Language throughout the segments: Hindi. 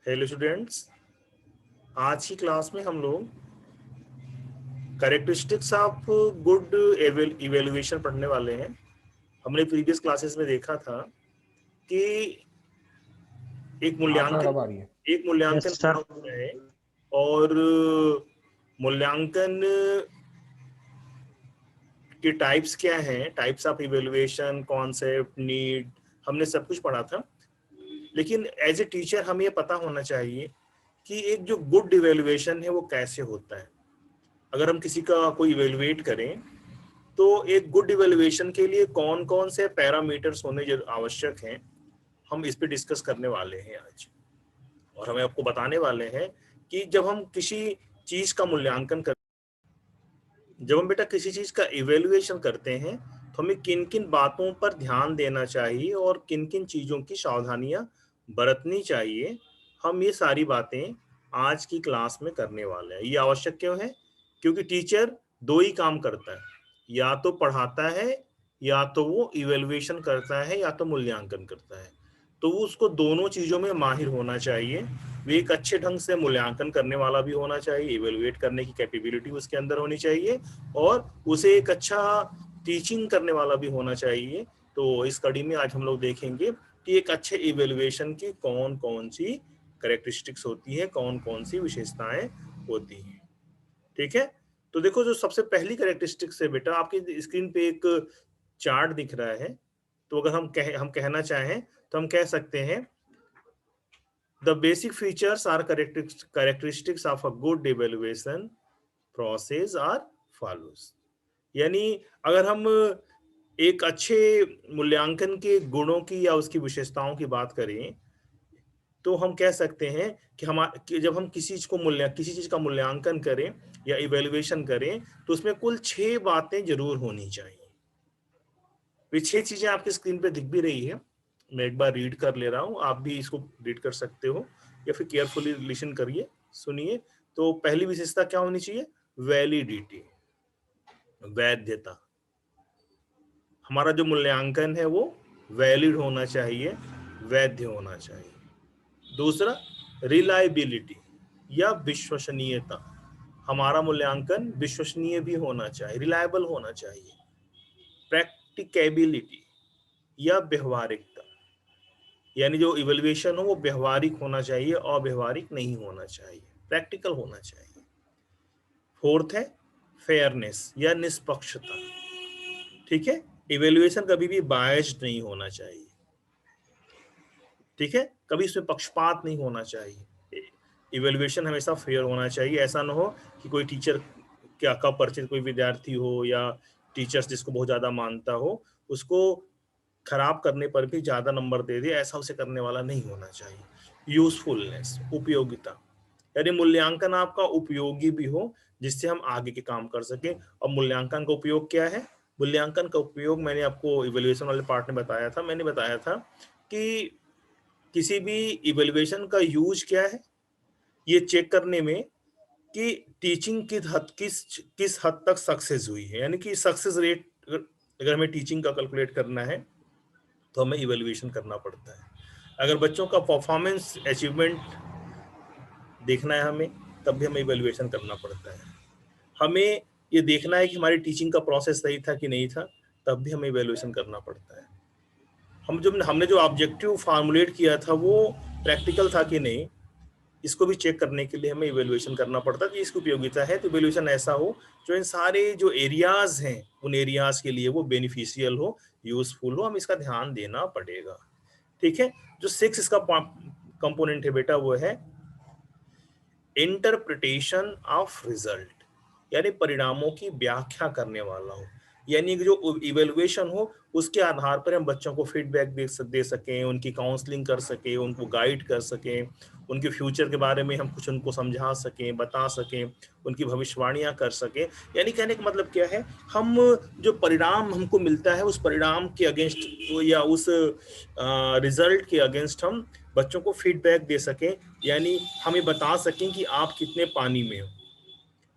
हेलो स्टूडेंट्स, आज की क्लास में हम लोग कैरेक्टरिस्टिक्स ऑफ गुड इवेल्युएशन पढ़ने वाले हैं। हमने प्रीवियस क्लासेस में देखा था कि एक मूल्यांकन अब आ रही है। क्या यस सर। होता है और मूल्यांकन के टाइप्स क्या हैं, types of evaluation, concept, need, हमने सब कुछ पढ़ा था। लेकिन एज ए टीचर हमें ये पता होना चाहिए कि एक जो गुड इवेल्युएशन है वो कैसे होता है। अगर हम किसी का कोई इवेलुएट करें तो एक गुड इवेल्युएशन के लिए कौन कौन से पैरामीटर्स होने आवश्यक हैं, हम इस पे डिस्कस करने वाले हैं आज। और हमें आपको बताने वाले हैं कि जब हम किसी चीज का मूल्यांकन कर जब हम बेटा किसी चीज का इवेल्युएशन करते हैं तो हमें किन किन बातों पर ध्यान देना चाहिए और किन किन चीजों की सावधानियां बरतनी चाहिए। हम ये सारी बातें आज की क्लास में करने वाले हैं। ये आवश्यक क्यों है? क्योंकि टीचर दो ही काम करता है, या तो पढ़ाता है, या तो वो इवेल्युएशन करता है, या तो मूल्यांकन करता है। तो वो उसको दोनों चीजों में माहिर होना चाहिए। वो एक अच्छे ढंग से मूल्यांकन करने वाला भी होना चाहिए, इवेल्युएट करने की कैपेबिलिटी उसके अंदर होनी चाहिए, और उसे एक अच्छा टीचिंग करने वाला भी होना चाहिए। तो इस कड़ी में आज हम लोग देखेंगे कि एक अच्छे इवेल्युएशन की कौन कौन सी कैरेक्टरिस्टिक्स होती है, कौन कौन सी विशेषताएं होती हैं। ठीक है, तो देखो जो सबसे पहली कैरेक्टरिस्टिक्स है बेटा, आपकी स्क्रीन पे एक चार्ट दिख रहा है। तो अगर हम कहना चाहें तो हम कह सकते हैं the basic features or characteristics of a good evaluation process are follows. यानी अगर हम एक अच्छे मूल्यांकन के गुणों की या उसकी विशेषताओं की बात करें तो हम कह सकते हैं कि जब हम किसी चीज का मूल्यांकन करें या इवेल्युएशन करें तो उसमें कुल 6 बातें जरूर होनी चाहिए। ये 6 चीजें आपकी स्क्रीन पे दिख भी रही है। मैं एक बार रीड कर ले रहा हूँ, आप भी इसको रीड कर सकते हो या फिर केयरफुली लिसन करिए, सुनिए। तो पहली विशेषता क्या होनी चाहिए? वैलिडिटी, वैधता। हमारा जो मूल्यांकन है वो वैलिड होना चाहिए, वैध होना चाहिए। दूसरा, रिलायबिलिटी या विश्वसनीयता। हमारा मूल्यांकन विश्वसनीय भी होना चाहिए, रिलायबल होना चाहिए। प्रैक्टिकेबिलिटी या व्यवहारिकता, यानी जो इवैल्यूएशन हो वो व्यवहारिक होना चाहिए, अव्यवहारिक नहीं होना चाहिए, प्रैक्टिकल होना चाहिए। फोर्थ है फेयरनेस या निष्पक्षता। ठीक है, इवैल्यूएशन कभी भी बायस्ड नहीं होना चाहिए। ठीक है, कभी इसमें पक्षपात नहीं होना चाहिए। इवैल्यूएशन हमेशा फेयर होना चाहिए। ऐसा ना हो कि कोई टीचर का परिचित कोई विद्यार्थी हो या टीचर्स जिसको बहुत ज्यादा मानता हो उसको खराब करने पर भी ज्यादा नंबर दे दे, ऐसा उसे करने वाला नहीं होना चाहिए। यूजफुलनेस, उपयोगिता, यानी मूल्यांकन आपका उपयोगी भी हो जिससे हम आगे के काम कर सके। और मूल्यांकन का उपयोग क्या है? मूल्यांकन का उपयोग मैंने आपको इवैल्यूएशन वाले पार्ट में बताया था। मैंने बताया था कि किसी भी इवैल्यूएशन का यूज क्या है, ये चेक करने में कि टीचिंग किस हद तक सक्सेस हुई है, यानी कि सक्सेस रेट। अगर हमें टीचिंग का कैलकुलेट करना है तो हमें इवैल्यूएशन करना पड़ता है। अगर बच्चों का परफॉर्मेंस अचीवमेंट देखना है हमें, तब भी हमें इवैल्यूएशन करना पड़ता है। हमें ये देखना है कि हमारी टीचिंग का प्रोसेस सही था कि नहीं था, तब भी हमें इवैल्यूएशन करना पड़ता है। हमने जो ऑब्जेक्टिव फार्मुलेट किया था वो प्रैक्टिकल था कि नहीं, इसको भी चेक करने के लिए हमें इवैल्यूएशन करना पड़ता है कि इसकी उपयोगिता है। तो इवैल्यूएशन ऐसा हो जो इन सारे जो एरियाज हैं उन एरियाज के लिए वो बेनिफिशियल हो, यूजफुल हो, हम इसका ध्यान देना पड़ेगा। ठीक है, जो 6 इसका कंपोनेंट है बेटा वो है इंटरप्रिटेशन ऑफ रिजल्ट, यानी परिणामों की व्याख्या करने वाला हो। यानी जो इवेल्युएशन हो उसके आधार पर हम बच्चों को फीडबैक दे सकें, उनकी काउंसलिंग कर सकें, उनको गाइड कर सकें, उनके फ्यूचर के बारे में हम कुछ उनको समझा सकें, बता सकें, उनकी भविष्यवाणियां कर सकें। यानी कहने का मतलब क्या है, हम जो परिणाम हमको मिलता है उस परिणाम के अगेंस्ट या उस रिजल्ट के अगेंस्ट हम बच्चों को फीडबैक दे सकें, यानी हमें बता सकें कि आप कितने पानी में हो,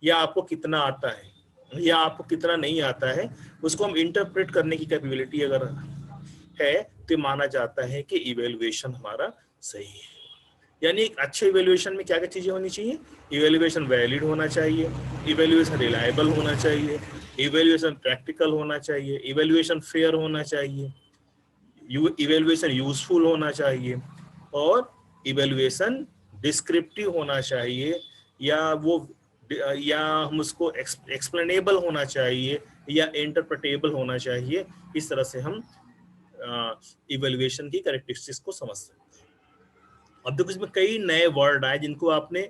या आपको कितना आता है, या आपको कितना नहीं आता है। उसको हम इंटरप्रेट करने की कैपेबिलिटी अगर है तो माना जाता है कि इवैल्यूएशन हमारा सही है। यानी एक अच्छे इवेल्युएशन में क्या क्या चीजें होनी चाहिए? इवेल्युएशन वैलिड होना चाहिए, इवेल्युएशन रिलायबल होना चाहिए, इवेल्युएशन प्रैक्टिकल होना चाहिए, इवेल्युएशन फेयर होना चाहिए, इवेल्युएशन यूजफुल होना चाहिए, और इवेल्युएशन डिस्क्रिप्टिव होना चाहिए, या वो या हम उसको एक्सप्लेनेबल होना चाहिए या इंटरप्रेटेबल होना चाहिए। इस तरह से हम इवेल्युएशन की कैरेक्टरिस्टिक्स को समझ सकते हैं। अब देखो इसमें कई नए वर्ड आए जिनको आपने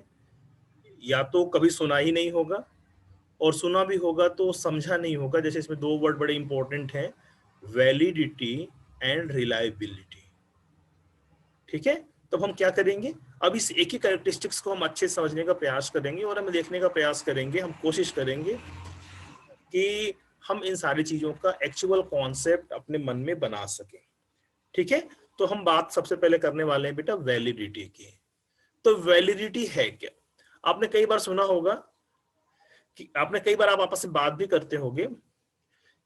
या तो कभी सुना ही नहीं होगा, और सुना भी होगा तो समझा नहीं होगा। जैसे इसमें दो वर्ड बड़े इंपॉर्टेंट हैं, वैलिडिटी एंड रिलायबिलिटी। ठीक है, तो हम क्या करेंगे, अब इस एक ही कैरेक्टरिस्टिक्स को हम अच्छे से समझने का प्रयास करेंगे, और हम देखने का प्रयास करेंगे, हम कोशिश करेंगे कि हम इन सारी चीजों का एक्चुअल कॉन्सेप्ट अपने मन में बना सकें। ठीक है, तो हम बात सबसे पहले करने वाले हैं बेटा वैलिडिटी की। तो वैलिडिटी है क्या? आपने कई बार सुना होगा कि आप आपस में बात भी करते होंगे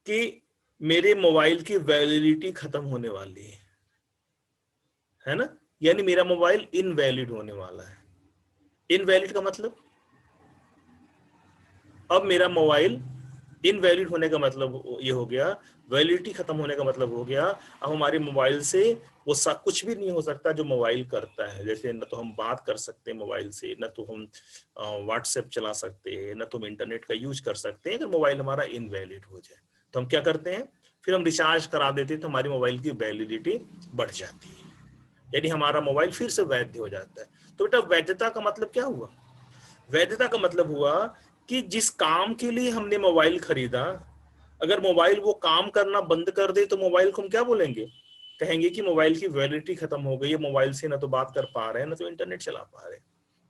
कि मेरे मोबाइल की वैलिडिटी खत्म होने वाली है ना, यानी मेरा मोबाइल इनवैलिड होने वाला है। इनवैलिड का मतलब, अब मेरा मोबाइल इनवैलिड होने का मतलब ये हो गया, वैलिडिटी खत्म होने का मतलब हो गया, अब हमारे मोबाइल से वो सब कुछ भी नहीं हो सकता जो मोबाइल करता है। जैसे न तो हम बात कर सकते हैं मोबाइल से, न तो हम व्हाट्सएप चला सकते हैं, न तो हम इंटरनेट का यूज कर सकते हैं। अगर मोबाइल हमारा इनवैलिड हो जाए तो हम क्या करते हैं, फिर हम रिचार्ज करा देते हैं, तो हमारी मोबाइल की वैलिडिटी बढ़ जाती है, यानी हमारा मोबाइल फिर से वैध हो जाता है। तो बेटा वैधता का मतलब क्या हुआ? वैधता का मतलब हुआ कि जिस काम के लिए हमने मोबाइल खरीदा, अगर मोबाइल वो काम करना बंद कर दे तो मोबाइल को हम क्या बोलेंगे? कहेंगे कि मोबाइल की वैलिडिटी खत्म हो गई है, मोबाइल से ना तो बात कर पा रहे हैं, ना तो इंटरनेट चला पा रहे हैं।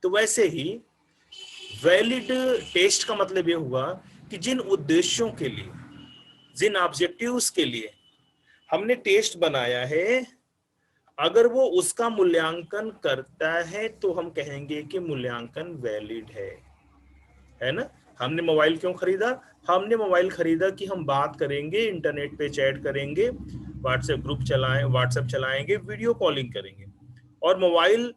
तो वैसे ही वैलिड टेस्ट का मतलब ये हुआ कि जिन उद्देश्यों के लिए, जिन ऑब्जेक्टिव्स के लिए हमने टेस्ट बनाया है, अगर वो उसका मूल्यांकन करता है तो हम कहेंगे कि मूल्यांकन वैलिड है ना। हमने मोबाइल क्यों खरीदा? हमने मोबाइल खरीदा कि हम बात करेंगे, इंटरनेट पे चैट करेंगे, व्हाट्सएप चलाएंगे, वीडियो कॉलिंग करेंगे, और मोबाइल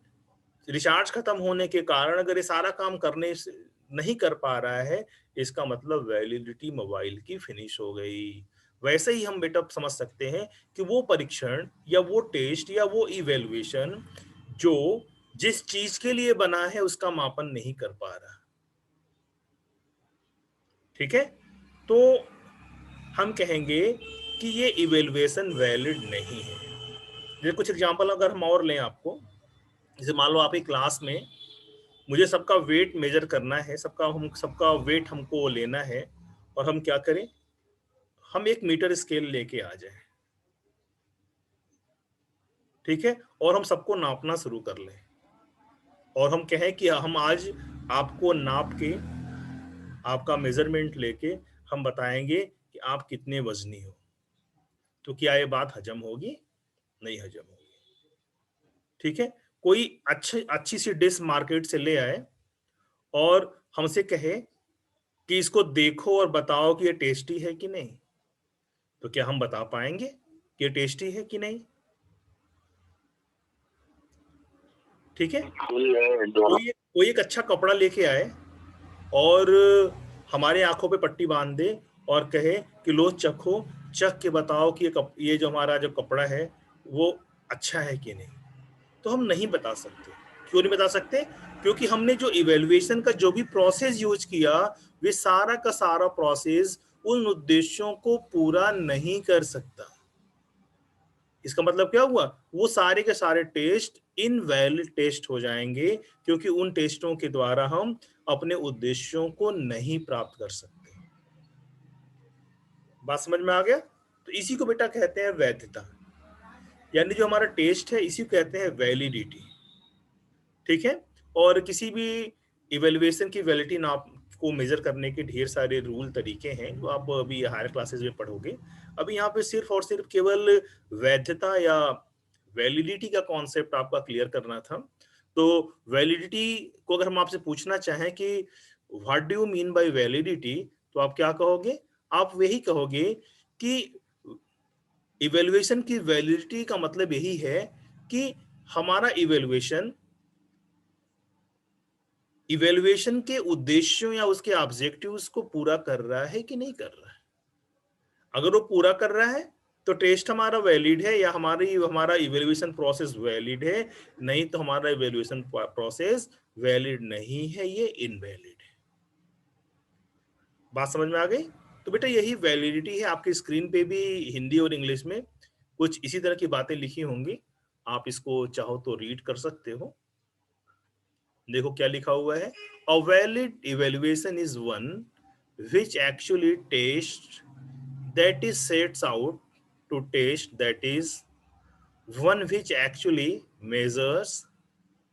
रिचार्ज खत्म होने के कारण अगर ये सारा काम करने से नहीं कर पा रहा है, इसका मतलब वैलिडिटी मोबाइल की फिनिश हो गई। वैसे ही हम बेटा समझ सकते हैं कि वो परीक्षण या वो टेस्ट या वो इवेल्युएशन जो जिस चीज के लिए बना है उसका मापन नहीं कर पा रहा। ठीक है, तो हम कहेंगे कि ये इवेल्युएशन वैलिड नहीं है। जैसे कुछ एग्जांपल अगर हम और लें आपको, जैसे मान लो आप एक क्लास में, मुझे सबका वेट मेजर करना है, सबका वेट हमको लेना है, और हम क्या करें, हम एक मीटर स्केल लेके आ जाए, ठीक है, और हम सबको नापना शुरू कर लें, और हम कहें कि हम आज आपको नाप के, आपका मेजरमेंट लेके हम बताएंगे कि आप कितने वजनी हो। तो क्या ये बात हजम होगी? नहीं हजम होगी। ठीक है, कोई अच्छी सी डिश मार्केट से ले आए और हमसे कहे कि इसको देखो और बताओ कि ये टेस्टी है कि नहीं, तो क्या हम बता पाएंगे कि ये टेस्टी है कि नहीं? ठीक है, कोई एक अच्छा कपड़ा लेके आए और हमारे आंखों पे पट्टी बांध दे और कहे कि लो चखो, चख के बताओ कि ये जो हमारा जो कपड़ा है वो अच्छा है कि नहीं, तो हम नहीं बता सकते। क्यों नहीं बता सकते? क्योंकि हमने जो इवेल्युएशन का जो भी प्रोसेस यूज किया, वे सारा का सारा प्रोसेस उन उद्देश्यों को पूरा नहीं कर सकता। इसका मतलब क्या हुआ? वो सारे के सारे टेस्ट इनवैलिड टेस्ट हो जाएंगे, क्योंकि उन टेस्टों के द्वारा हम अपने उद्देश्यों को नहीं प्राप्त कर सकते। बात समझ में आ गया? तो इसी को बेटा कहते हैं वैधता, यानी जो हमारा टेस्ट है इसी को कहते हैं वैलिडिटी। ठीक है, और किसी भी इवेल्युएशन की वैलिडिटी नाप को मेजर करने के ढेर सारे रूल तरीके हैं जो आप अभी हायर क्लासेस में पढ़ोगे। अभी यहाँ पे सिर्फ और सिर्फ केवल वैधता या वैलिडिटी का कॉन्सेप्ट आपका क्लियर करना था। तो वैलिडिटी को अगर हम आपसे पूछना चाहें कि what do you mean by validity, तो आप क्या कहोगे? आप वही कहोगे कि इवेल्युएशन की वैलिडिटी का मतलब यही है कि हमारा इवेल्युएशन इवेल्युएशन के उद्देश्यों या उसके ऑब्जेक्टिव्स को पूरा कर रहा है कि नहीं कर रहा है। अगर वो पूरा कर रहा है तो टेस्ट हमारा वैलिड है या हमारा इवेल्युएशन प्रोसेस वैलिड है, नहीं तो हमारा इवेल्युएशन प्रोसेस वैलिड नहीं है, ये इनवैलिड है। बात समझ में आ गई? तो बेटा यही वैलिडिटी है। आपकी स्क्रीन पे भी हिंदी और इंग्लिश में कुछ इसी तरह की बातें लिखी होंगी, आप इसको चाहो तो रीड कर सकते हो। देखो क्या लिखा हुआ है, a valid evaluation is one which actually tests, that is sets out to test, that is one which actually measures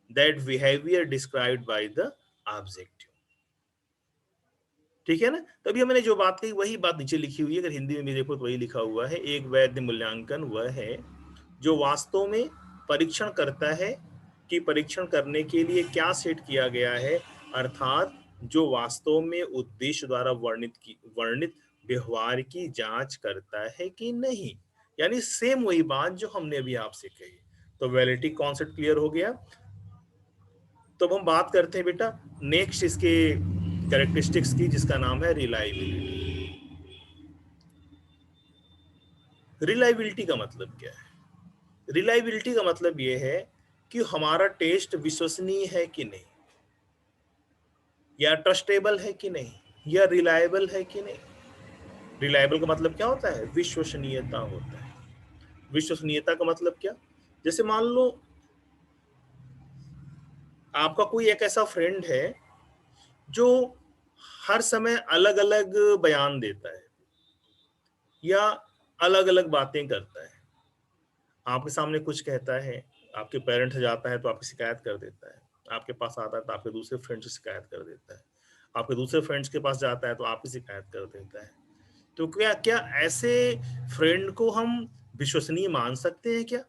that behavior described by the objective। ठीक है ना? तभी मैंने जो बात कही वही बात नीचे लिखी हुई है, अगर हिंदी में भी देखो तो वही लिखा हुआ है। एक वैध मूल्यांकन वह है जो वास्तव में परीक्षण करता है कि परीक्षण करने के लिए क्या सेट किया गया है, अर्थात जो वास्तव में उद्देश्य द्वारा वर्णित व्यवहार की जांच करता है कि नहीं। यानी सेम वही बात जो हमने अभी आपसे कही। तो वैलिडिटी कॉन्सेप्ट क्लियर हो गया। तो अब हम बात करते हैं बेटा नेक्स्ट इसके कैरेक्टरिस्टिक्स की, जिसका नाम है रिलायबिलिटी। रिलायबिलिटी का मतलब क्या है? रिलायबिलिटी का मतलब यह है कि हमारा टेस्ट विश्वसनीय है कि नहीं, या ट्रस्टेबल है कि नहीं, या रिलायबल है कि नहीं। रिलायबल का मतलब क्या होता है? विश्वसनीयता होता है। विश्वसनीयता का मतलब क्या? जैसे मान लो आपका कोई एक ऐसा फ्रेंड है जो हर समय अलग अलग बयान देता है या अलग अलग बातें करता है। आपके सामने कुछ कहता है, आपके पेरेंट से जाता है तो आपकी शिकायत कर देता है, आपके पास आता है तो आपके दूसरे फ्रेंड से शिकायत कर देता है, आपके दूसरे फ्रेंड्स के पास जाता है तो आपकी शिकायत कर देता है। तो क्या क्या ऐसे फ्रेंड को हम विश्वसनीय मान सकते हैं क्या?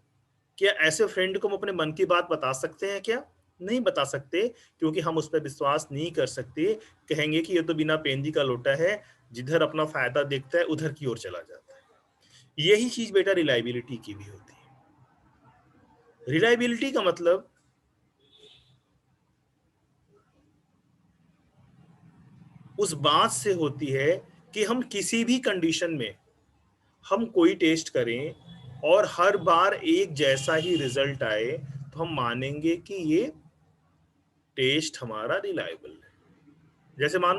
क्या ऐसे फ्रेंड को हम अपने मन की बात बता सकते हैं क्या? नहीं बता सकते, क्योंकि हम उस पर विश्वास नहीं कर सकते। कहेंगे कि ये तो बिना पेंदी का लोटा है, जिधर अपना फायदा देखता है उधर की ओर चला जाता है। यही चीज बेटा रिलायबिलिटी की भी होती है। रिलायबिलिटी का मतलब उस बात से होती है कि हम किसी भी कंडीशन में हम कोई टेस्ट करें और हर बार एक जैसा ही रिजल्ट आए तो हम मानेंगे कि ये टेस्ट हमारा रिलायबल है। जैसे मान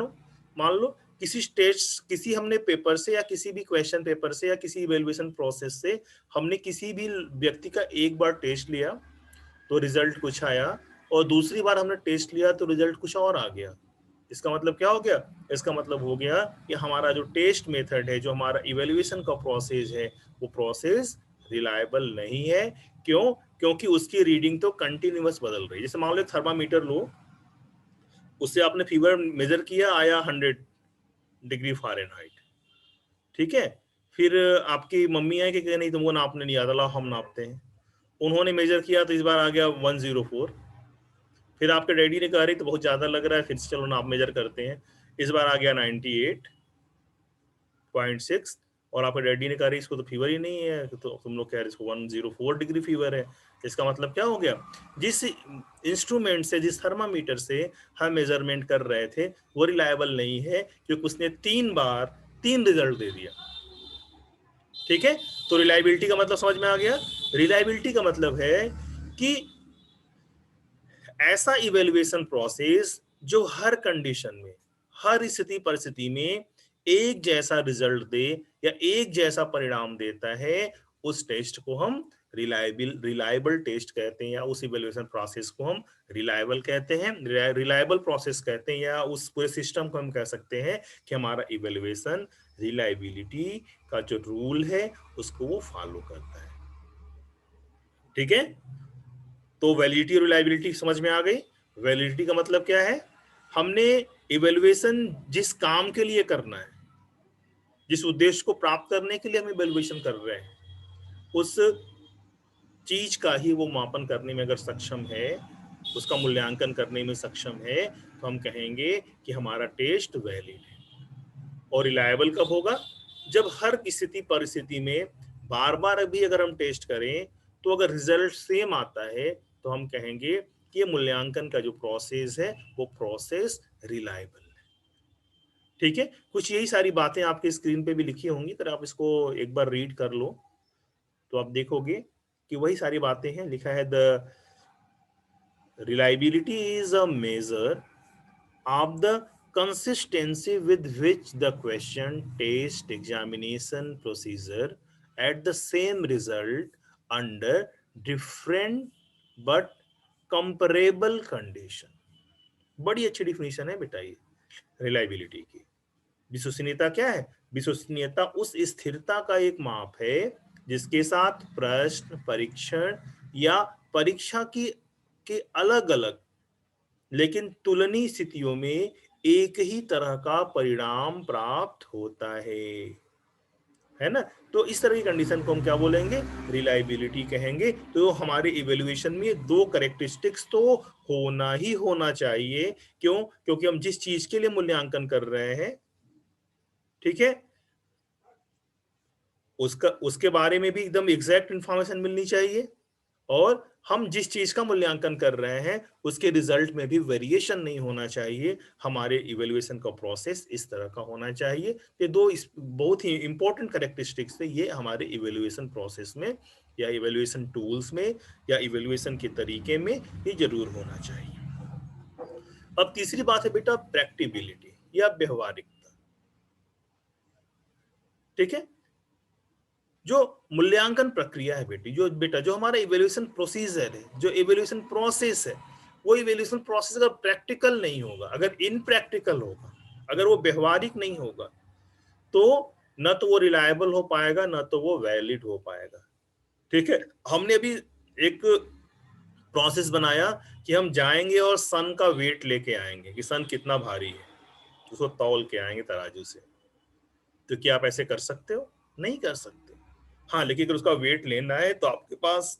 लो किसी हमने पेपर से या किसी भी क्वेश्चन पेपर से या किसी इवेल्युएशन प्रोसेस से हमने किसी भी व्यक्ति का एक बार टेस्ट लिया तो रिजल्ट कुछ आया, और दूसरी बार हमने टेस्ट लिया तो रिजल्ट कुछ और आ गया। इसका मतलब क्या हो गया? इसका मतलब हो गया कि हमारा जो टेस्ट मेथड है, जो हमारा इवेल्युएशन का प्रोसेस है, वो प्रोसेस रिलायबल नहीं है। क्यों? क्योंकि उसकी रीडिंग तो कंटिन्यूअस बदल रही है। जैसे मान लो एक थर्मामीटर लो, उससे आपने फीवर मेजर किया, आया 100 डिग्री फ़ारेनहाइट, ठीक है। फिर आपकी मम्मी है कि नहीं तुमको नापने नहीं आता, लाओ हम नापते हैं। उन्होंने मेजर किया तो इस बार आ गया 104। फिर आपके डैडी ने कहा रही तो बहुत ज्यादा लग रहा है, फिर से चलो नाप मेजर करते हैं, इस बार आ गया 98.6। और आपके डैडी ने कहा रही इसको तो फीवर ही नहीं है, तो तुम लोग कह रहे इसको 104 डिग्री फीवर है। इसका मतलब क्या हो गया? जिस इंस्ट्रूमेंट से, जिस थर्मामीटर से हम मेजरमेंट कर रहे थे वो रिलायबल नहीं है, क्योंकि उसने 3 बार 3 रिजल्ट दे दिया। ठीक है, तो रिलायबिलिटी का मतलब समझ में आ गया। रिलायबिलिटी का मतलब है कि ऐसा इवेल्युएशन प्रोसेस जो हर कंडीशन में, हर स्थिति परिस्थिति में एक जैसा रिजल्ट दे या एक जैसा परिणाम देता है, उस टेस्ट को हम रिलायबल टेस्ट कहते हैं, या उस इवेल्युएशन प्रोसेस को हम रिलायबल कहते हैं, रिलायबल प्रोसेस कहते हैं, या उस पूरे सिस्टम को हम कह सकते हैं कि हमारा इवेल्युएशन रिलायबिलिटी का जो रूल है उसको वो फॉलो करता है। ठीक है, तो वैलिडिटी और रिलायबिलिटी समझ में आ गई। वैलिडिटी का मतलब क्या है? हमने इवेल्युएशन जिस काम के लिए करना है, जिस उद्देश्य को प्राप्त करने के लिए हम इवेल्युएशन कर रहे हैं, उस चीज का ही वो मापन करने में अगर सक्षम है, उसका मूल्यांकन करने में सक्षम है, तो हम कहेंगे कि हमारा टेस्ट वैलिड है। और रिलायबल कब होगा? जब हर स्थिति परिस्थिति में बार बार अभी अगर हम टेस्ट करें तो अगर रिजल्ट सेम आता है तो हम कहेंगे कि ये मूल्यांकन का जो प्रोसेस है वो प्रोसेस रिलायबल है। ठीक है, कुछ यही सारी बातें आपके स्क्रीन पे भी लिखी होंगी, अगर आप इसको एक बार रीड कर लो तो आप देखोगे कि वही सारी बातें हैं। लिखा है the reliability is a measure of the consistency with which the question, test, examination procedure at the same result under different but comparable condition। बड़ी अच्छी डिफिनीशन है बेटा ये रिलायबिलिटी की। विश्वसनीयता क्या है? विश्वसनीयता उस स्थिरता का एक माप है जिसके साथ प्रश्न, परीक्षण या परीक्षा की के अलग अलग लेकिन तुलनीय स्थितियों में एक ही तरह का परिणाम प्राप्त होता है ना। तो इस तरह की कंडीशन को हम क्या बोलेंगे? रिलायबिलिटी कहेंगे। तो हमारे इवेल्युएशन में दो कैरेक्टरिस्टिक्स तो होना ही होना चाहिए। क्यों? क्योंकि हम जिस चीज के लिए मूल्यांकन कर रहे हैं, ठीक है, उसका उसके बारे में भी एकदम एग्जैक्ट इंफॉर्मेशन मिलनी चाहिए, और हम जिस चीज का मूल्यांकन कर रहे हैं उसके रिजल्ट में भी वेरिएशन नहीं होना चाहिए। हमारे इवेल्युएशन का प्रोसेस इस तरह का होना चाहिए। ये दो बहुत ही इंपॉर्टेंट कैरेक्टरिस्टिक्स है ये हमारे इवेल्युएशन प्रोसेस में या इवेल्युएशन टूल्स में या इवेल्युएशन के तरीके में ये जरूर होना चाहिए। अब तीसरी बात है बेटा प्रैक्टिबिलिटी या व्यवहारिकता। ठीक है, जो मूल्यांकन प्रक्रिया है बेटी, जो बेटा जो हमारा इवेल्युएशन प्रोसीजर है, जो इवेल्युएशन प्रोसेस है, वो इवेल्युएशन प्रोसेस अगर प्रैक्टिकल नहीं होगा, अगर इनप्रैक्टिकल होगा, अगर वो व्यवहारिक नहीं होगा, तो न तो वो रिलायबल हो पाएगा, न तो वो वैलिड हो पाएगा। ठीक है, हमने अभी एक प्रोसेस बनाया कि हम जाएंगे और सन का वेट लेके आएंगे कि सन कितना भारी है, उसको तौल के आएंगे तराजू से। तो क्या आप ऐसे कर सकते हो? नहीं कर सकते। हाँ, लेकिन अगर उसका वेट लेना है तो आपके पास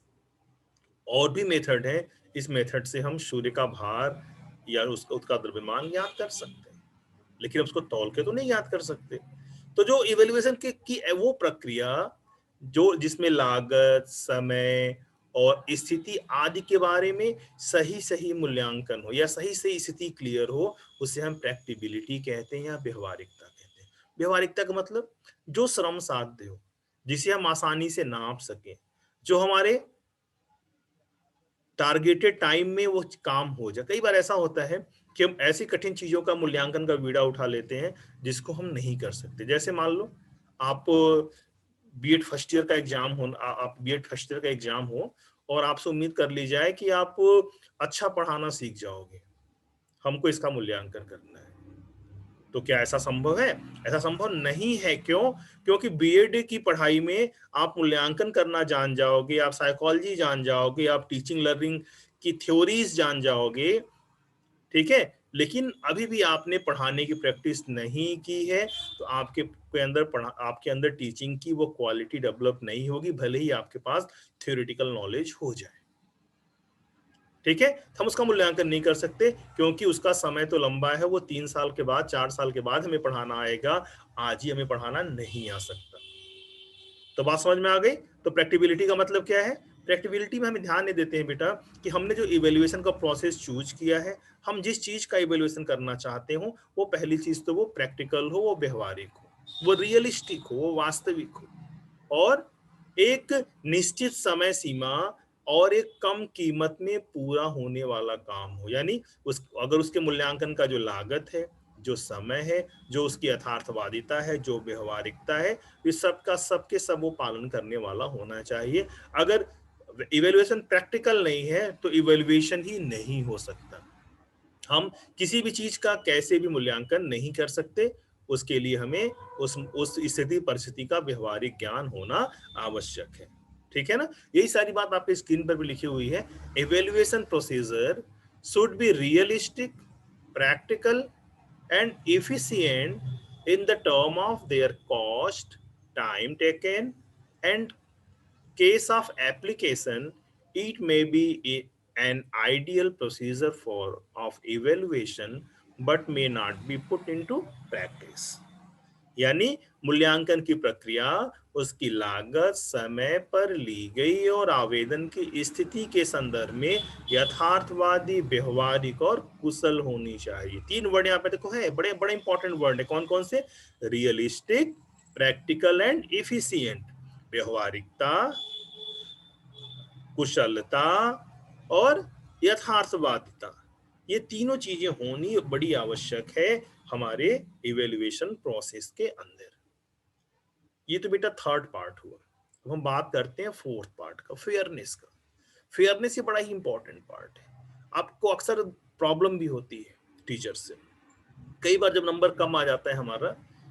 और भी मेथड है। इस मेथड से हम सूर्य का भार या उसका द्रव्यमान ज्ञात कर सकते हैं, लेकिन उसको तौल के तो नहीं ज्ञात कर सकते। तो जो इवेल्युएशन की वो प्रक्रिया जो जिसमें लागत, समय और स्थिति आदि के बारे में सही सही मूल्यांकन हो या सही सही स्थिति क्लियर हो, उसे हम प्रैक्टिबिलिटी कहते हैं या व्यवहारिकता कहते हैं। व्यवहारिकता का मतलब जो श्रम साध्य हो, जिसे हम आसानी से नाप सकें, जो हमारे टारगेटेड टाइम में वो काम हो जाए। कई बार ऐसा होता है कि हम ऐसी कठिन चीजों का मूल्यांकन का बीड़ा उठा लेते हैं जिसको हम नहीं कर सकते। जैसे मान लो आप बीएड फर्स्ट ईयर का एग्जाम हो, आप बीएड फर्स्ट ईयर का एग्जाम हो और आपसे उम्मीद कर ली जाए कि आप अच्छा पढ़ाना सीख जाओगे, हमको इसका मूल्यांकन करना है। तो क्या ऐसा संभव है? ऐसा संभव नहीं है। क्यों? क्योंकि बीएड की पढ़ाई में आप मूल्यांकन करना जान जाओगे, आप साइकोलॉजी जान जाओगे, आप टीचिंग लर्निंग की थ्योरीज जान जाओगे, ठीक है, लेकिन अभी भी आपने पढ़ाने की प्रैक्टिस नहीं की है, तो आपके अंदर टीचिंग की वो क्वालिटी डेवलप नहीं होगी, भले ही आपके पास थ्योरेटिकल नॉलेज हो जाए। ठीक है, हम उसका मूल्यांकन नहीं कर सकते क्योंकि उसका समय तो लंबा है, वो 3 साल के बाद, 4 साल के बाद हमें पढ़ाना आएगा, आज ही हमें पढ़ाना नहीं आ सकता। तो बात समझ में आ गई? तो प्रैक्टिबिलिटी का मतलब क्या है? प्रैक्टिबिलिटी में हम ध्यान नहीं देते हैं बेटा कि हमने जो इवेल्युएशन का प्रोसेस चूज किया है, हम जिस चीज का इवेल्युएशन करना चाहते हो, वो पहली चीज तो वो प्रैक्टिकल हो, वो व्यवहारिक हो, वो रियलिस्टिक हो, वो वास्तविक हो, और एक निश्चित समय सीमा और एक कम कीमत में पूरा होने वाला काम हो। यानी अगर उसके मूल्यांकन का जो लागत है, जो समय है, जो उसकी यथार्थवादिता है, जो व्यवहारिकता है, इस सब का सबके सब वो पालन करने वाला होना चाहिए। अगर इवेल्युएशन प्रैक्टिकल नहीं है तो इवेल्युएशन ही नहीं हो सकता। हम किसी भी चीज का कैसे भी मूल्यांकन नहीं कर सकते, उसके लिए हमें उस स्थिति परिस्थिति का व्यवहारिक ज्ञान होना आवश्यक है। ठीक है ना, यही सारी बात आपके स्क्रीन पर भी लिखी हुई है। Evaluation procedure should be realistic, practical and efficient in the term of their cost, time taken, and case of application. It may be an ideal procedure for of evaluation but may not be put into practice। यानी मूल्यांकन की प्रक्रिया उसकी लागत समय पर ली गई और आवेदन की स्थिति के संदर्भ में यथार्थवादी, व्यवहारिक और कुशल होनी चाहिए। 3 वर्ड यहाँ पे देखो है, बड़े बड़े इंपॉर्टेंट वर्ड है। कौन कौन से? Realistic, practical and efficient. व्यवहारिकता, कुशलता और यथार्थवादिता, ये तीनों चीजें होनी बड़ी आवश्यक है हमारे इवेल्युएशन प्रोसेस के अंदर। ये तो बेटा थर्ड पार्ट हुआ। अब हम बात करते हैं फोर्थ पार्ट का, फेयरनेस का। फेयरनेस ये बड़ा ही इंपॉर्टेंट पार्ट है। आपको अक्सर प्रॉब्लम भी होती है टीचर से। कई बार जब नंबर कम आ जाता है हमारा,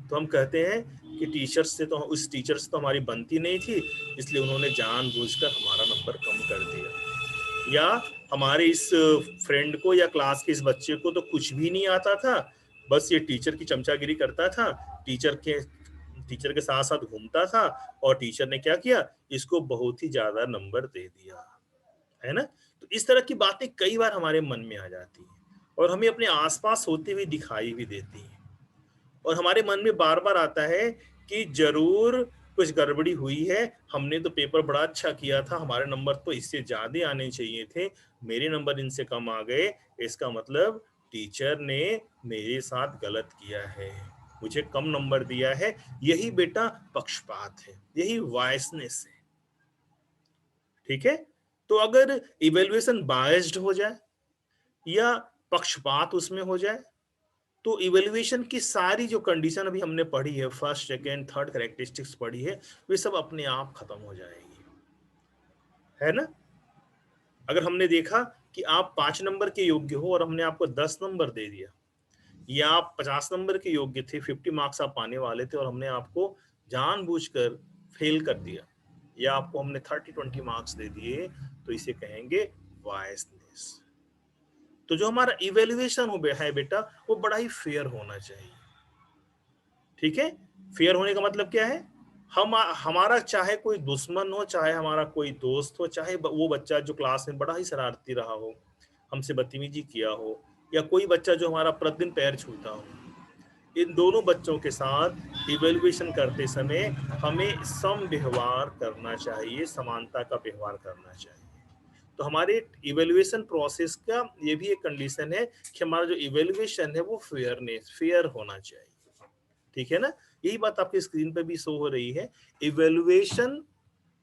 तो हम कहते हैं कि उस टीचर से तो हमारी बनती नहीं थी, इसलिए उन्होंने जानबूझकर हमारा नंबर कम कर दिया। या हमारे इस फ्रेंड को या क्लास के इस बच्चे को तो कुछ भी नहीं आता था, बस ये टीचर की चमचागिरी करता था, टीचर के साथ साथ घूमता था, और टीचर ने क्या किया, इसको बहुत ही ज्यादा नंबर दे दिया, है ना। तो इस तरह की बातें कई बार हमारे मन में आ जाती हैं और हमें अपने आसपास होते हुए दिखाई भी देती हैं, और हमारे मन में बार बार आता है कि जरूर कुछ गड़बड़ी हुई है, हमने तो पेपर बड़ा अच्छा किया था, हमारे नंबर तो इससे ज्यादा आने चाहिए थे, मेरे नंबर इनसे कम आ गए, इसका मतलब टीचर ने मेरे साथ गलत किया है, मुझे कम नंबर दिया है। यही बेटा पक्षपात है, यही वायसनेस है। ठीक है। तो अगर इवेल्युएशन बायस्ड हो जाए या पक्षपात उसमें हो जाए, तो इवेल्युएशन की सारी जो कंडीशन अभी हमने पढ़ी है, फर्स्ट सेकेंड थर्ड कैरेक्टरिस्टिक्स पढ़ी है, वे सब अपने आप खत्म हो जाएगी, है ना। अगर हमने देखा कि आप 5 नंबर के योग्य हो और हमने आपको 10 नंबर दे दिया, या आप 50 नंबर के योग्य थे, 50 मार्क्स आप पाने वाले थे और हमने आपको जानबूझकर फेल कर दिया, या आपको हमने 30-20 मार्क्स दे दिए, तो इसे कहेंगे वायसनेस। तो जो हमारा इवेल्युएशन हो है बेटा, वो बड़ा ही फेयर होना चाहिए। ठीक है। फेयर होने का मतलब क्या है, हमारा चाहे कोई दुश्मन हो, चाहे हमारा कोई दोस्त हो, चाहे वो बच्चा जो क्लास में बड़ा ही शरारती रहा हो, हमसे बदतमीजी किया हो, या कोई बच्चा जो हमारा प्रतिदिन पैर छूता हो, इन दोनों बच्चों के साथ इवेल्युएशन करते समय हमें सम व्यवहार करना चाहिए, समानता का व्यवहार करना चाहिए। तो हमारे इवेल्युएशन प्रोसेस का ये भी एक कंडीशन है कि हमारा जो इवेल्युएशन है वो फेयर होना चाहिए। ठीक है ना। यही बात आपकी स्क्रीन पे भी शो हो रही है। Evaluation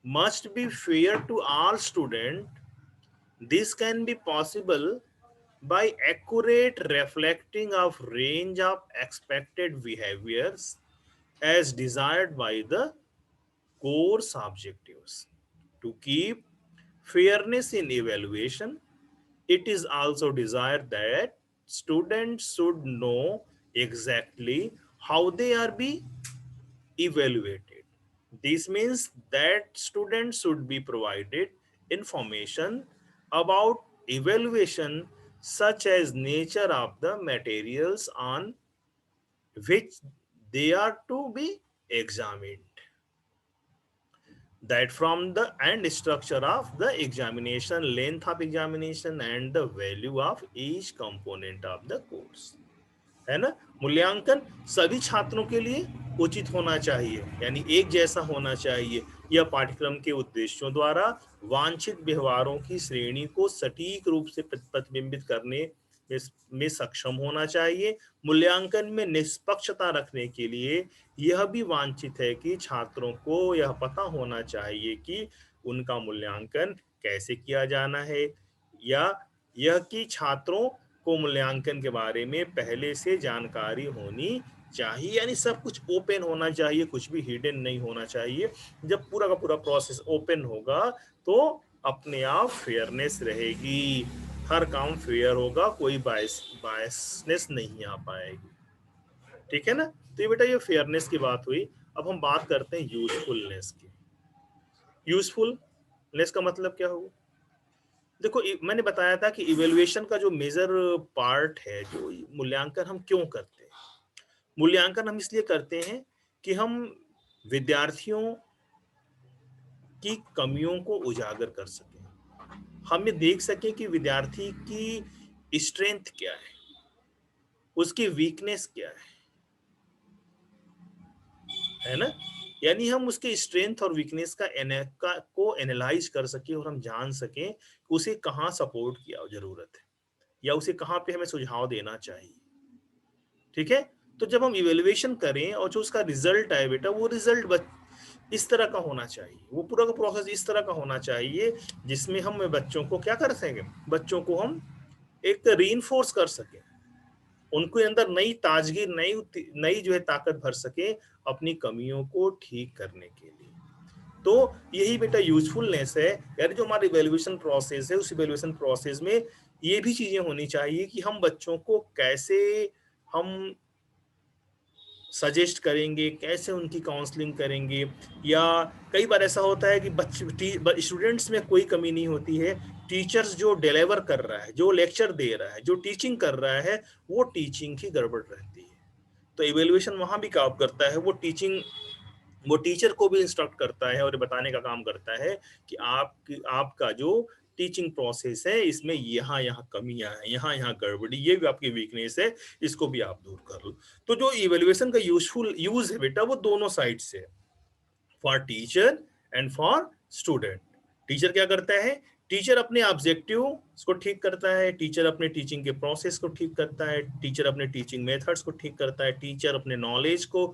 must be fair to all student. This can be possible by accurate reflecting of range of expected behaviors as desired by the course objectives. To keep fairness in evaluation, it is also desired that students should know exactly how they are being evaluated. This means that students should be provided information about evaluation, such as nature of the materials on which they are to be examined, that from the and structure of the examination, length of examination, and the value of each component of the course. है ना। मूल्यांकन सभी छात्रों के लिए उचित होना चाहिए, यानी एक जैसा होना चाहिए। यह पाठ्यक्रम के उद्देश्यों द्वारा वांछित व्यवहारों की श्रेणी को सटीक रूप से प्रतिबिंबित करने में सक्षम होना चाहिए। मूल्यांकन में निष्पक्षता रखने के लिए यह भी वांछित है कि छात्रों को यह पता होना चाहिए कि उनका मूल्यांकन कैसे किया जाना है, या यह कि छात्रों को मूल्यांकन के बारे में पहले से जानकारी होनी चाहिए, यानी सब कुछ ओपन होना चाहिए, कुछ भी हिडन नहीं होना चाहिए। जब पूरा का पूरा प्रोसेस ओपन होगा तो अपने आप फेयरनेस रहेगी, हर काम फेयर होगा, कोई बायसनेस नहीं आ पाएगी। ठीक है ना। तो ये बेटा ये फेयरनेस की बात हुई। अब हम बात करते हैं यूजफुलनेस की। यूजफुलनेस का मतलब क्या होगा? देखो मैंने बताया था कि इवेल्युएशन का जो मेजर पार्ट है, जो मूल्यांकन हम क्यों करते हैं, मूल्यांकन हम इसलिए करते हैं कि हम विद्यार्थियों की कमियों को उजागर कर सकें, हम ये देख सकें कि विद्यार्थी की स्ट्रेंथ क्या है, उसकी वीकनेस क्या है ना। यानी हम उसके स्ट्रेंथ और वीकनेस को एनालाइज कर सके और हम जान सकें कि उसे कहाँ सपोर्ट की जरूरत है या उसे कहाँ पे हमें सुझाव देना चाहिए। ठीक है, तो जब हम इवेल्युएशन करें और जो उसका रिजल्ट आए बेटा, वो रिजल्ट इस तरह का होना चाहिए, वो पूरा का प्रोसेस इस तरह का होना चाहिए जिसमें हम बच्चों को क्या कर सकें, बच्चों को हम एक रीइंफोर्स कर सकें, उनके अंदर नई ताजगी, नई नई जो है ताकत भर सके अपनी कमियों को ठीक करने के लिए। तो यही बेटा यूजफुलनेस है यार, जो हमारा इवैल्यूएशन प्रोसेस है, उस इवैल्यूएशन प्रोसेस में ये भी चीजें होनी चाहिए कि हम बच्चों को कैसे हम सजेस्ट करेंगे, कैसे उनकी काउंसलिंग करेंगे। या कई बार ऐसा होता है कि बच्चे स्टूडेंट्स में कोई कमी नहीं होती है, टीचर्स जो डिलीवर कर रहा है, जो लेक्चर दे रहा है, जो टीचिंग कर रहा है, वो टीचिंग की गड़बड़ रहती है। तो इवैल्यूएशन वहां भी काम करता है, वो टीचर को भी इंस्ट्रक्ट करता है और बताने का काम करता है कि आपका जो टीचिंग प्रोसेस है इसमें यहाँ यहाँ कमियां हैं, यहाँ यहाँ गड़बड़ी, ये भी आपकी वीकनेस है, इसको भी आप दूर कर लो। तो जो इवेल्युएशन का यूजफुल यूज है बेटा, वो दोनों साइड से है, for teacher and for student. Teacher क्या करता है, टीचर अपने ऑब्जेक्टिव को ठीक करता है, टीचर अपने टीचिंग के प्रोसेस को ठीक करता है, टीचर अपने टीचिंग मेथड्स को ठीक करता है, टीचर अपने नॉलेज को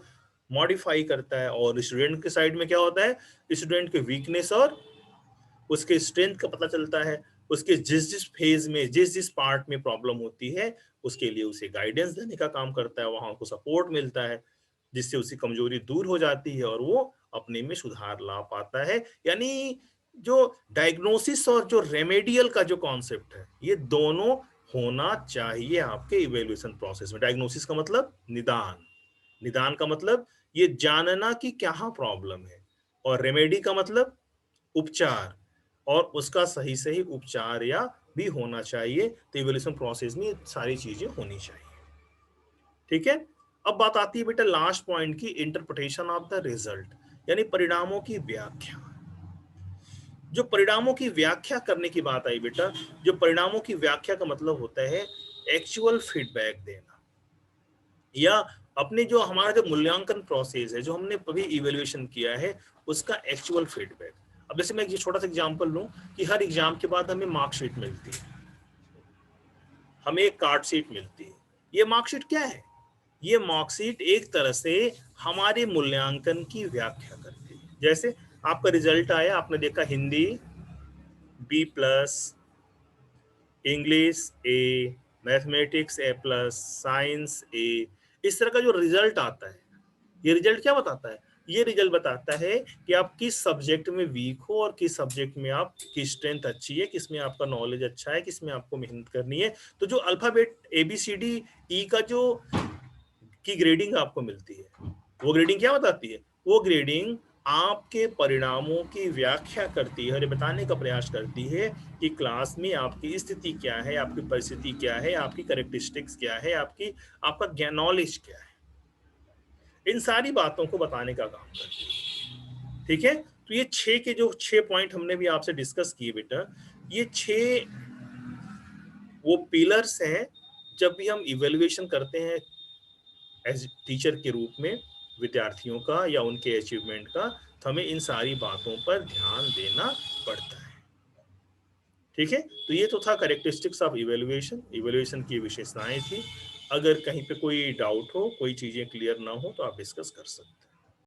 मॉडिफाई करता है। और स्टूडेंट के साइड में क्या होता है, स्टूडेंट के वीकनेस और उसके स्ट्रेंथ का पता चलता है, उसके जिस जिस फेज में, जिस जिस पार्ट में प्रॉब्लम होती है, उसके लिए उसे गाइडेंस देने का काम करता है, वहां को सपोर्ट मिलता है, जिससे उसकी कमजोरी दूर हो जाती है और वो अपने में सुधार ला पाता है। यानी जो डायग्नोसिस और जो रेमेडियल का जो कॉन्सेप्ट है, ये दोनों होना चाहिए आपके इवेल्युएशन प्रोसेस में। डायग्नोसिस का मतलब निदान, निदान का मतलब ये जानना कि क्या प्रॉब्लम है, और रेमेडी का मतलब उपचार, और उसका सही सही उपचार या भी होना चाहिए। तो इवोल्यूशन प्रोसेस में सारी चीजें होनी चाहिए। ठीक है, अब बात आती है बेटा लास्ट पॉइंट की, इंटरप्रिटेशन ऑफ द रिजल्ट, यानी परिणामों की व्याख्या। जो परिणामों की व्याख्या करने की बात आई बेटा, जो परिणामों की व्याख्या का मतलब होता है एक्चुअल फीडबैक देना, या अपने जो हमारा जो मूल्यांकन प्रोसेस है, जो हमने अभी इवेल्युएशन किया है, उसका एक्चुअल फीडबैक। अब जैसे मैं एक छोटा सा एग्जांपल लूं कि हर एग्जाम के बाद हमें मार्कशीट मिलती है, हमें एक कार्ड शीट मिलती है। ये मार्कशीट क्या है, ये मार्कशीट एक तरह से हमारे मूल्यांकन की व्याख्या करती है। जैसे आपका रिजल्ट आया, आपने देखा Hindi B+, English A, mathematics A+, science A, इस तरह का जो रिजल्ट आता है, ये रिजल्ट क्या बताता है, ये रिजल्ट बताता है कि आप किस सब्जेक्ट में वीक हो और किस सब्जेक्ट में आपकी स्ट्रेंथ अच्छी है, किसमें आपका नॉलेज अच्छा है, किसमें आपको मेहनत करनी है। तो जो अल्फाबेट ABCDE का जो की ग्रेडिंग आपको मिलती है, वो ग्रेडिंग क्या बताती है, वो ग्रेडिंग आपके परिणामों की व्याख्या करती है और ये बताने का प्रयास करती है कि क्लास में आपकी स्थिति क्या है, आपकी परिस्थिति क्या है, आपकी कैरेक्टरिस्टिक्स क्या है, आपका ज्ञान, नॉलेज क्या है, इन सारी बातों को बताने का काम करती है। ठीक है, तो ये जो 6 पॉइंट हमने भी आपसे डिस्कस किए बेटा, ये 6 वो पिलर्स हैं जब भी हम इवेल्युएशन करते हैं एज टीचर के रूप में विद्यार्थियों का या उनके अचीवमेंट का, तो हमें इन सारी बातों पर ध्यान देना पड़ता है। ठीक है, तो ये तो था कैरेक्टरिस्टिक्स ऑफ इवेल्युएशन, इवेल्युएशन की विशेषताएं थी। अगर कहीं पे कोई डाउट हो, कोई चीजें क्लियर ना हो, तो आप डिस्कस कर सकते हैं।